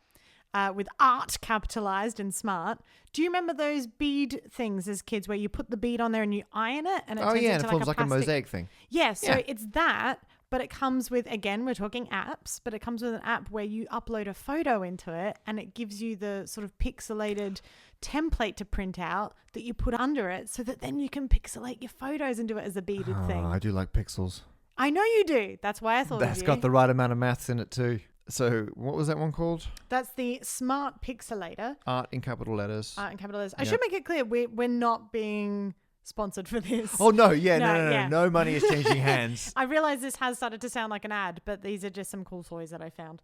Speaker 2: With art capitalized in smart. Do you remember those bead things as kids where you put the bead on there and you iron it and it turns into
Speaker 1: and it forms like a mosaic thing?
Speaker 2: Yeah, so it's that, but it comes with, again, we're talking apps, but it comes with an app where you upload a photo into it and it gives you the sort of pixelated template to print out that you put under it so that then you can pixelate your photos and do it as a beaded thing.
Speaker 1: I do like pixels.
Speaker 2: I know you do. That's why I thought
Speaker 1: That's
Speaker 2: of you.
Speaker 1: got the right amount of maths in it too. So what was that one called?
Speaker 2: That's the Smart Pixelator.
Speaker 1: Art in capital letters.
Speaker 2: Art in capital letters. I
Speaker 1: Yep.
Speaker 2: should make it clear we're not being sponsored for this.
Speaker 1: Oh no, yeah, no,
Speaker 2: yeah.
Speaker 1: no money is changing hands.
Speaker 2: I realize this has started to sound like an ad, but these are just some cool toys that I found.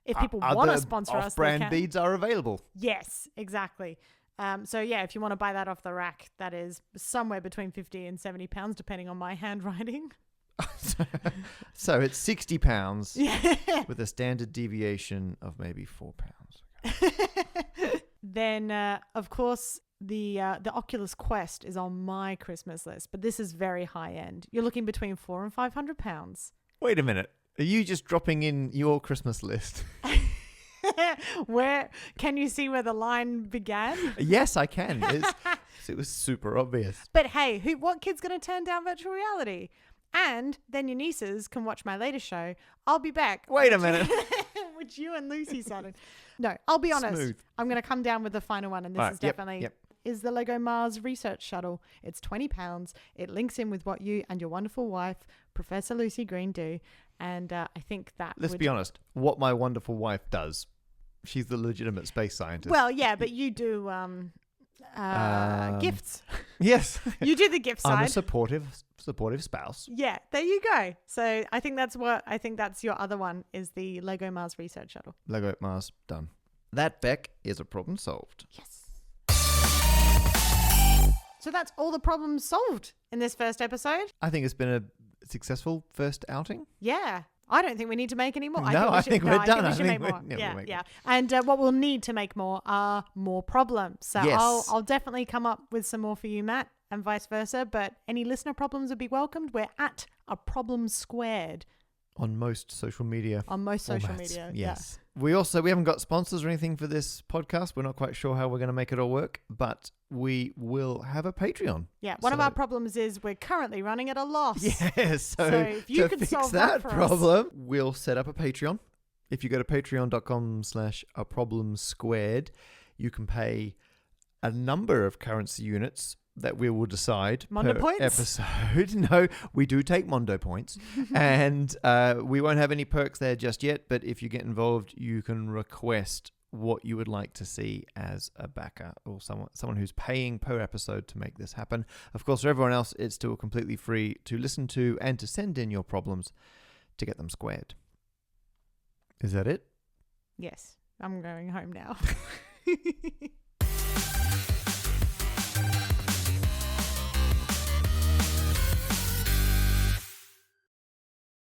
Speaker 2: If people
Speaker 1: Other
Speaker 2: want to sponsor us, they
Speaker 1: off-brand
Speaker 2: can.
Speaker 1: beads are available.
Speaker 2: Yes, exactly. So yeah, if you want to buy that off the rack, that is somewhere between 50 and 70 pounds, depending on my handwriting.
Speaker 1: So it's £60
Speaker 2: Yeah.
Speaker 1: with a standard deviation of maybe £4.
Speaker 2: Then, of course, the Oculus Quest is on my Christmas list, but this is very high end. You're looking between £400 and £500.
Speaker 1: Wait a minute. Are you just dropping in your Christmas list?
Speaker 2: Where can you see where the line began?
Speaker 1: Yes, I can. It was super obvious.
Speaker 2: But hey, what kid's going to turn down virtual reality? And then your nieces can watch my latest show. I'll be back.
Speaker 1: Wait a minute.
Speaker 2: Which you and Lucy started. No, I'll be honest.
Speaker 1: Smooth.
Speaker 2: I'm going to come down with the final one, and this
Speaker 1: Right,
Speaker 2: is definitely
Speaker 1: yep.
Speaker 2: is the Lego Mars Research Shuttle. It's £20. It links in with what you and your wonderful wife, Professor Lucy Green, do. And I think that
Speaker 1: Let's be honest. What my wonderful wife does, she's the legitimate space scientist.
Speaker 2: Well, yeah, but you do gifts.
Speaker 1: Yes.
Speaker 2: You do the gift side.
Speaker 1: I'm a supportive spouse.
Speaker 2: Yeah, there you go. So I think that's your other one is the Lego Mars Research Shuttle.
Speaker 1: Lego Mars, done. That, Beck, is a problem solved.
Speaker 2: Yes. So that's all the problems solved in this first episode.
Speaker 1: I think it's been a successful first outing.
Speaker 2: Yeah. I don't think we need to make any more.
Speaker 1: No, I think we're done.
Speaker 2: I
Speaker 1: I
Speaker 2: think we should
Speaker 1: think
Speaker 2: make more.
Speaker 1: we'll
Speaker 2: Yeah,
Speaker 1: make
Speaker 2: yeah. And what we'll need to make more are more problems. So
Speaker 1: Yes.
Speaker 2: I'll definitely come up with some more for you, Matt, and vice versa. But any listener problems would be welcomed. We're at a problem squared
Speaker 1: On most social media.
Speaker 2: on most social
Speaker 1: formats.
Speaker 2: media.
Speaker 1: Yes. We haven't got sponsors or anything for this podcast. We're not quite sure how we're going to make it all work, but we will have a Patreon.
Speaker 2: Yeah. One of our
Speaker 1: So-
Speaker 2: problems is we're currently running at a loss.
Speaker 1: Yes. So
Speaker 2: if you
Speaker 1: to
Speaker 2: could
Speaker 1: fix
Speaker 2: solve
Speaker 1: that
Speaker 2: that for us.
Speaker 1: problem, we'll set up a Patreon. If you go to patreon.com/aproblemsquared, you can pay a number of currency units that we will decide
Speaker 2: Mondo
Speaker 1: per
Speaker 2: points?
Speaker 1: episode. No, we do take Mondo points. And we won't have any perks there just yet, but if you get involved, you can request what you would like to see as a backer or someone who's paying per episode to make this happen. Of course, for everyone else, it's still completely free to listen to and to send in your problems to get them squared. Is that it?
Speaker 2: Yes. I'm going home now.